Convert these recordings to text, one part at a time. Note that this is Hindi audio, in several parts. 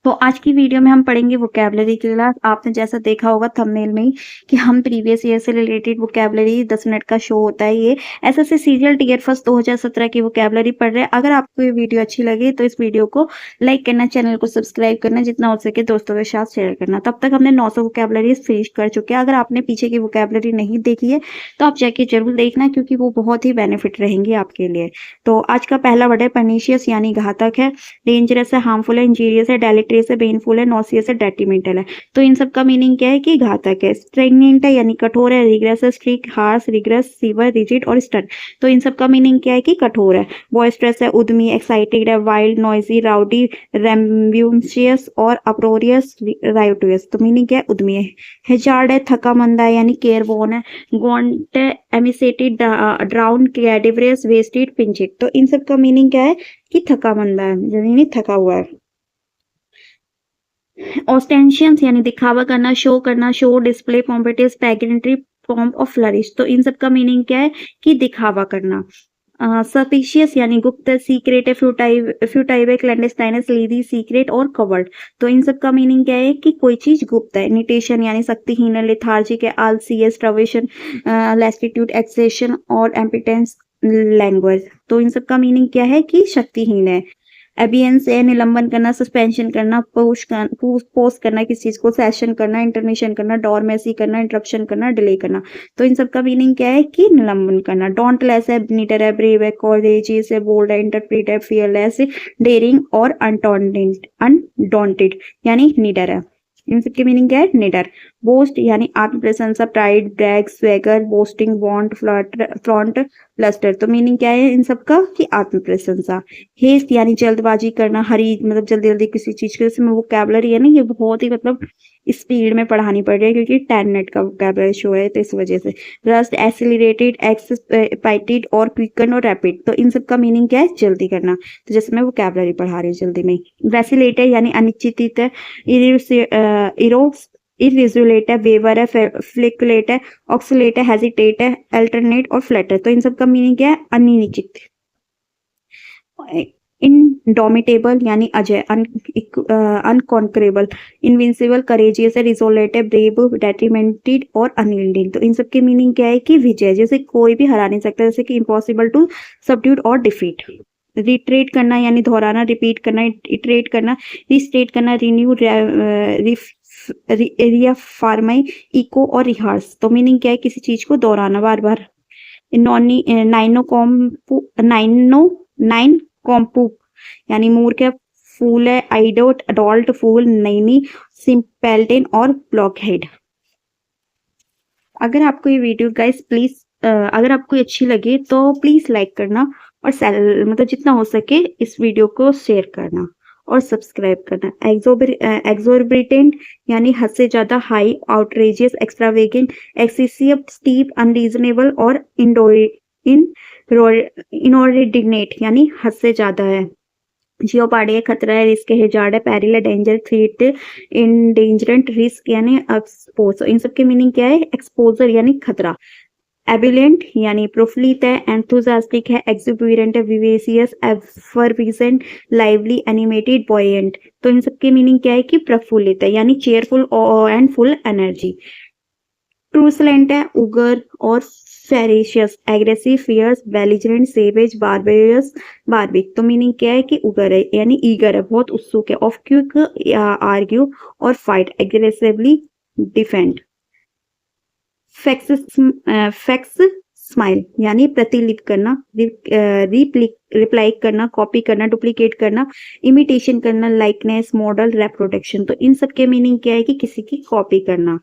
तो आज की वीडियो में हम पढ़ेंगे वोकैबुलरी क्लास। आपने जैसा देखा होगा थंबनेल में ही कि हम प्रीवियस ईयर से रिलेटेड वोकैबुलरी 10 मिनट का शो होता है। ये एसएससी सीजीएल टियर फर्स्ट 2017 की वोकैबुलरी पढ़ रहे हैं। अगर आपको ये वीडियो अच्छी लगे तो इस वीडियो को लाइक करना, चैनल को सब्सक्राइब करना, जितना हो सके दोस्तों के साथ शेयर करना। तब तक हमने 900 वोकैबुलरीज फिनिश कर चुके हैं। अगर आपने पीछे की वोकैबुलरी नहीं देखी है तो आप जाके जरूर देखना, क्योंकि वो बहुत ही बेनिफिट रहेंगी आपके लिए। तो आज का पहला वर्ड है परनीशियस, यानी घातक है। डेंजरस है, हार्मफुल है, इंजीरियस है, डेलेटेरियस है, पेनफुल है, नॉसियस है, डेट्रीमेंटल है। तो इन सब का मीनिंग क्या है कि घातक है। स्ट्रेगनेंट है यानी कठोर है। रिग्रेस है, strict, harsh, rigorous, severe, rigid और स्टन। तो इन सब का मीनिंग क्या है कि कठोर है। बॉयस्ट्रस है, उद्यमी, एक्साइटेड है, वाइल्ड, नॉइजी, राउडी, रैम्ब्यूशियस और अप्रोरियस, रायोटियस। तो मीनिंग क्या है? उद्यमी है। हेजार्ड है, थका मंदा है यानी केयरबोन है। गॉन्ट है, एमिसेटेड, ड्राउन, कैडिवरस, वेस्टेड, पिंचेड। तो इन सब का मीनिंग क्या है कि थका मंदा है, यानी थका हुआ है। ऑस्टेंशियंस यानी दिखावा करना, show, display, pomposity, pageantry, form of flourish. तो इन सब का मीनिंग क्या है कि दिखावा करना। सपिशियस यानी गुप्त, सीक्रेट है, फ्यूटाइव है, क्लैंडस्टाइन है, स्लीदी, सीक्रेट और कवर्ड। तो इन सब का मीनिंग क्या है कि कोई चीज गुप्त है। निटेशन यानी शक्तिहीन है, लेथार्जिक है, आलसी है, स्ट्रवेशन, लैस्टिट्यूड, एक्सेशन और एम्पिटेंस, लैंग्वेज। तो इन सब का मीनिंग क्या है कि शक्तिहीन है। एबियंस है, निलंबन करना, सस्पेंशन करना, पोस्ट करना, किसी चीज को सेशन करना, इंटरमिशन करना, डॉर्मेसी करना, इंटरप्शन करना, डिले करना। तो इन सब का मीनिंग क्या है कि निलंबन करना। डॉन्टलेस है, नीटर है, ब्रेव है, कॉरेजियस है, बोल्ड है, इंटरप्रेट है, फियरलेस, डेयरिंग और अनडॉन्टेड यानी नीडर है। इन सबकी मीनिंग क्या है? निडर। बोस्ट यानी आत्मप्रशंसा, pride, brag, swagger, boasting, vaunt, flaunt, lustre. तो मीनिंग क्या है इन सबका कि आत्मप्रशंसा। हेस्ट यानी जल्दबाजी करना, हरी मतलब जल्दी जल्दी किसी चीज के। इसमें वोकैबुलरी है ना, ये बहुत ही मतलब स्पीड में पढ़ानी पड़ रही है, क्योंकि 10 मिनट का वोकैबुलरी शो है, तो इस वजह से। रस्ट, एसिलरेटेड, एक्सपाइटेड और क्विकन और रैपिड। तो इन सब का मीनिंग क्या है? जल्दी करना। तो जैसे मैं वोकैबुलरी पढ़ा रही हूँ जल्दी में। वैसिलेट है यानी अनिश्चित है। इरेजुलेट है, वेवर है, फ्लिकुलेट है, ऑक्सीलेट है, हेजिटेट है, अल्टरनेट और फ्लैटर। तो इन सब का मीनिंग क्या है? अनिश्चित। इनडोमिटेबल यानी अजय, अनकॉन्करेबल, इनविंसिबल, करेजियस है, रिजोलेटिव, ब्रेव, डेट्रीमेंटेड और अनयील्डिंग। तो इन सब की मीनिंग क्या है कि विजय, जैसे कोई भी हरा नहीं सकता, जैसे कि इम्पॉसिबल टू सबड्यूड और डिफीट। रिट्रेट करना यानी दोहराना, रिपीट करना, इटरेट करना, रिस्टेट करना, रिन्यू, रिफार्माई, इको और रिहार्स। तो मीनिंग क्या है? किसी चीज को दोहराना बार बार। नाइन कॉम्पू यानी मूर्ख है, फूल है, आइडोट, अडोल्ट, फूल, नैनी, सिंपैल्टेन और ब्लॉकहेड। अगर आपको ये वीडियो गाइस प्लीज अगर आपको ये अच्छी लगे तो प्लीज लाइक करना, और मतलब जितना हो सके इस वीडियो को शेयर करना और सब्सक्राइब करना। एक्सोर्बिटेंट यानी हद से ज्यादा, high, outrageous, extravagant, excessive, steep, unreasonable और इनऑर्डिनेट यानी हद से ज्यादा है। जियोपार्डी है, खतरा है, रिस्क है, हेजार्ड है, पैरिल है, डेंजर, थ्रेट, इंडेंजरेंट, रिस्क यानी एक्सपोज। इन सब के मीनिंग क्या है? एक्सपोजर यानी खतरा। एबिलेंट यानी प्रोफुल्लित है, एंथुसियास्टिक है, एक्सुबेरेंट है, विवेसियस, एफरविसेंट, लाइवली, एनिमेटेड, बॉयेंट। तो इन सब के मीनिंग क्या है कि प्रफुल्लित है यानी चेयरफुल एंड फुल एनर्जी। ट्रूसलेंट है, उगर और फेरेशियस, एग्रेसिव, फियर्स, बेलिजरेंट, सेवेज, बारबेरियस, बारबिक। तो मीनिंग क्या है कि उगर है यानी ईगर है, बहुत उत्सुक है। ऑफ क्विक, आर्ग्यू और fight, aggressively, defend. Fax smile यानी प्रतिलिपि करना, रिप्लाई करना, कॉपी करना, डुप्लीकेट करना, इमिटेशन करना, लाइकनेस, मॉडल, रेप्रोडक्शन। तो इन सब के मीनिंग क्या है कि किसी की कॉपी करना।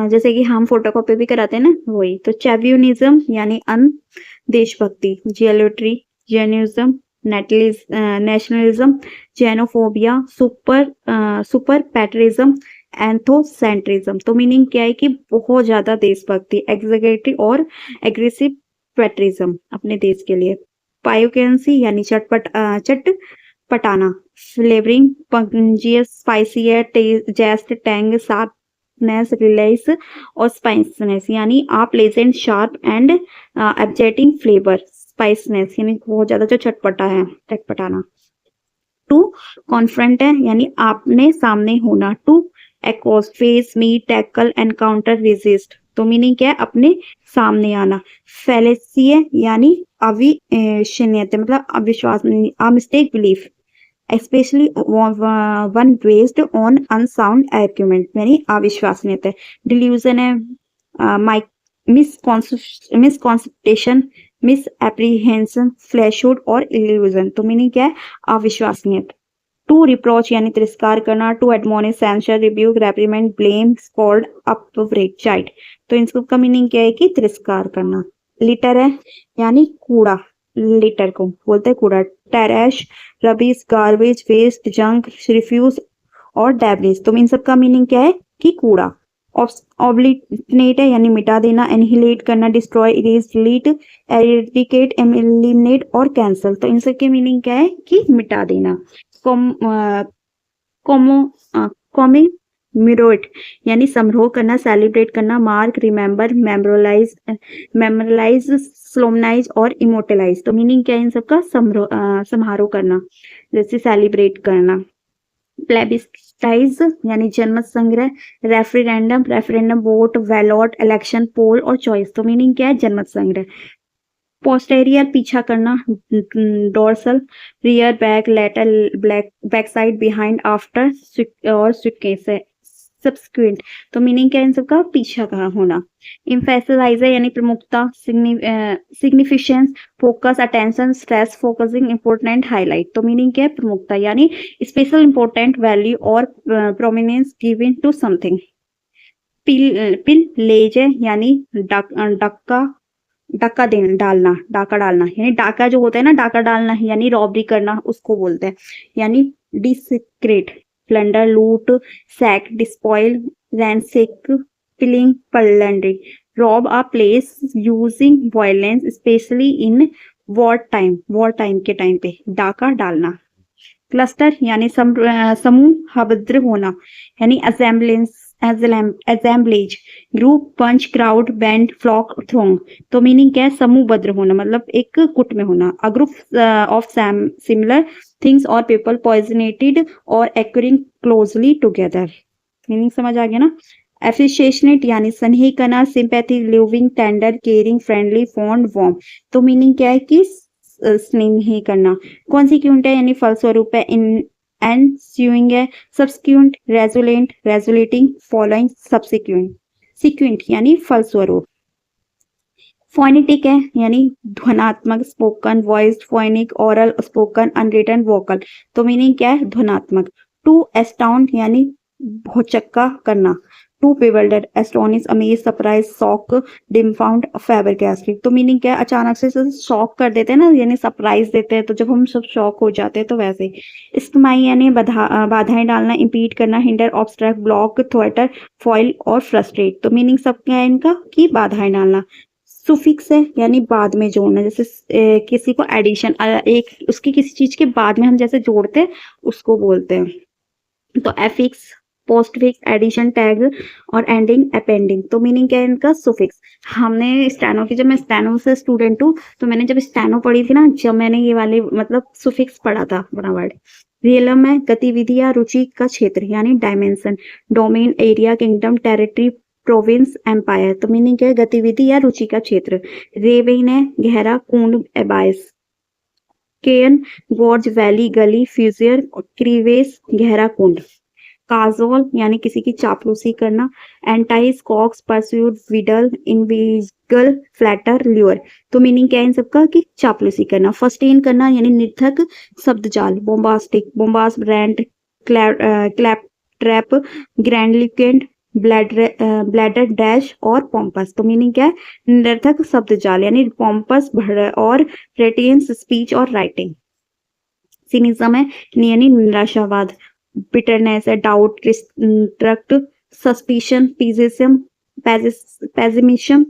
जैसे कि हम फोटोकॉपी भी कराते हैं ना, वही। तो चैव्यूनिज्म यानी देशभक्ति, जियोलॉट्री, जेन्युइज्म, नेशनलिज्म, जेनोफोबिया, सुपर पैट्रिज्म, एंथोसेंट्रिज्म। तो मीनिंग क्या है कि बहुत ज्यादा देशभक्ति, एग्जैगरेटरी और एग्रेसिव पैट्रिज्म अपने देश के लिए। पायोकेंसी यानी चट पटाना, फ्लेवरिंग, पंजियस, स्पाइसी है, जेस्ट, टैंग, शार्पनेस, रिलाइस और स्पाइसनेस यानी pleasant, sharp and एब्जेटिंग flavour. Spiciness यानी बहुत ज्यादा जो चटपटा है, चटपटाना। टू कॉन्फ्रंट है यानी आपने सामने होना, to across face meet tackle encounter resist तो मीनिंग क्या है अपने सामने आना, फेलेसिए यानी अविश्वसनीयता मतलब अविश्वास a mistake belief especially one based on unsound argument यानी अविश्वसनीयता, डिल्यूजन है मिसकॉन्सेप्टेशन मिसएप्रीहेंशन फ्लैशहुड और इल्यूजन तो मीनिंग क्या है अविश्वसनीयता, टू रिप्रोच यानी तिरस्कार करना, to admonish censure rebuke reprimand blame scold upbraid chide तो इन सब का मीनिंग क्या है कि तिरस्कार करना, लिटर है यानी कूड़ा, लिटर को बोलते हैं कूड़ा, trash rubbish garbage waste junk refuse और डेब्रिज तो इन सब का मीनिंग क्या है कि कूड़ा, ऑब्लिटनेट है यानी मिटा देना, एनहिलेट करना, destroy erase delete eradicate eliminate और कैंसल तो इन सब के मीनिंग क्या है कि मिटा देना, कॉमेमोरेट यानी समारोह करना, सेलिब्रेट करना, मार्क रिमेम्बर मेमोरलाइज सोलमनाइज और इमोर्टलाइज तो मीनिंग क्या है इन सबका समारोह करना जैसे सेलिब्रेट करना, प्लेबिस्टाइज यानी जनमत संग्रह, रेफरेंडम वोट बैलॉट इलेक्शन पोल और चॉइस तो मीनिंग क्या है जनमत संग्रह, पोस्टेरियर पीछा करना, dorsal rear back later back side behind after और सब्सिक्वेंट तो मीनिंग क्या है इन सबका पीछा का होना, एम्फेसाइजर यानी प्रमुखता, significance focus attention stress focusing important highlight तो मीनिंग क्या है प्रमुखता यानी स्पेशल इंपॉर्टेंट वैल्यू और prominence given to something, pillage यानी डाका डालना यानी डाका जो होता है ना डाका डालना यानी रॉबरी करना उसको बोलते हैं, यानी discreet plunder loot sack despoil ransack killing plundering, rob a place using violence especially in war time के टाइम पे डाका डालना, क्लस्टर यानी समूहबद्ध होना यानी assemblage group bunch crowd band flock throng तो मीनिंग क्या है समूहबद्ध होना मतलब एक गुट में होना, a group of similar things और पीपल पॉइजनेटेड और एक्यूरिंग क्लोजली टुगेदर मीनिंग समझ आ गया ना, एफिशिएशनेट यानी स्नेह करना, sympathy living tender caring friendly fond warm तो मीनिंग क्या है कि स्नेह करना, कॉन्सिक्वेंट है यानी फलस्वरूप है, इन एनस्यूइंग है, subsequent resultant resulting following subsequent, sequent यानी फलस्वरूप, फोनेटिक है यानी ध्वनात्मक spoken voiced phonic oral spoken unwritten vocal तो मीनिंग क्या है ध्वनात्मक, टू एस्टाउंड यानी भौचक्का करना, to bewilder astonish amaze surprise shock dumbfound flabbergast तो मीनिंग क्या है अचानक से शॉक कर देते हैं ना यानी सरप्राइज देते हैं तो जब हम सब शॉक हो जाते हैं तो वैसे, इस्तेमाई यानी बाधाएं डालना, इम्पीड करना, हिंडर ऑब्स्ट्रक्ट ब्लॉक थ्वेटर फॉइल और फ्रस्ट्रेट तो मीनिंग सब क्या है इनका कि बाधाएं डालना, सुफिक्स है यानी बाद में जोड़ना जैसे किसी को एडिशन एक उसकी किसी चीज के बाद में हम जैसे जोड़ते हैं उसको बोलते हैं, तो एफिक्स पोस्टफिक्स एडिशन टैग और एंडिंग अपेंडिंग तो मीनिंग क्या है इनका सुफिक्स, हमने स्टेनो की जब मैं स्टेनो से स्टूडेंट हूँ तो मैंने जब स्टेनो पढ़ी थी ना जब मैंने ये वाले मतलब सुफिक्स पढ़ा था बड़ा वर्ड, रियलम है गतिविधि या रुचि का क्षेत्र यानी dimension, domain area kingdom territory province empire तो मीनिंग क्या है गतिविधि या रुचि का क्षेत्र, रेवेन है गहरा कुंड एबाइस, केन गोर्ज वैली गली फ्यूजियर क्रीवेस गहरा कुंड, काजोल यानी किसी की चापलूसी करना, entice coax persuade wheedle inveigle flatter lure तो मीनिंग क्या है इन सबका कि चापलूसी करना, फस्टेन करना यानी निर्थक शब्द जाल, bombastic bombast brand claptrap grandiloquent blather dash और पॉम्पस तो मीनिंग क्या है निरर्थक शब्द जाल यानी पॉम्पस और प्रेटियंस स्पीच और राइटिंग, सिनिज्म है यानी निराशावाद, बिटरनेस है doubt destruct suspicion pessimism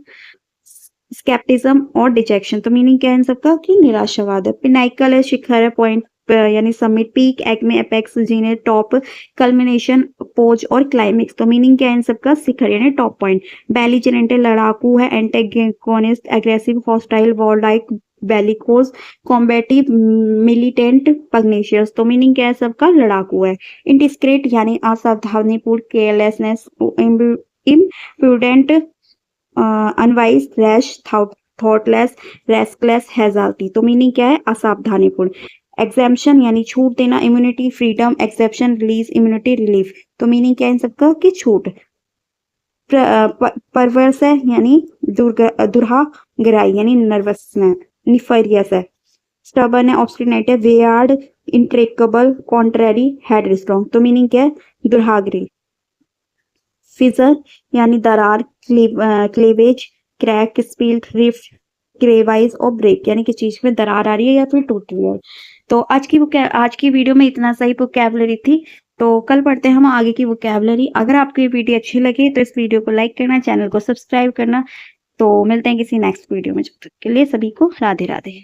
scepticism और डिजेक्शन तो मीनिंग क्या है इन सबका कि निराशावाद है, पिनाइकल है शिखर है पॉइंट यानी समिट, पीक एक्मे एपेक्स जीने टॉप कल्मिनेशन पोज और क्लाइमेक्स तो मीनिंग क्या है इन सबका शिखर यानी टॉप पॉइंट, बेलिजरेंट लड़ाकू है, antagonist aggressive hostile warlike bellicose, combative, militant, pugnacious. तो मीनिंग क्या है सबका, लड़ाकू है। इंडिस्क्रेट यानी असावधानीपूर्ण, carelessness, imprudent, unwise, rash, thoughtless, restless, hazardous. तो मीनिंग क्या है, असावधानीपूर्ण। एग्जेम्पशन यानी छूट देना, immunity, freedom, exception, release, immunity, relief. तो मीनिंग क्या है इन सबका, कि छूट। परवर्स है यानी दुरहा गिराई यानी नर्वसनेस, निफरियस है। स्टबर्न है, ऑब्स्टिनेट है, वेयार्ड, इनट्रेकेबल, कॉन्ट्रेरी, हेड स्ट्रॉन्ग। तो मीनिंग क्या है, दुर्हागिरी। फिजर यानी दरार, क्लेवेज, क्रैक, स्पील, रिफ्ट, क्रेवाइज और ब्रेक यानी किस चीज में दरार आ रही है या फिर टूट रही है। तो आज की वीडियो में इतना सही वोकैबुलरी थी। तो कल पढ़ते हैं हम आगे की वोकैबुलरी। अगर आपको ये वीडियो अच्छी लगी तो इस वीडियो को लाइक करना, चैनल को सब्सक्राइब करना। तो मिलते हैं किसी नेक्स्ट वीडियो में, जब तक के लिए सभी को राधे राधे।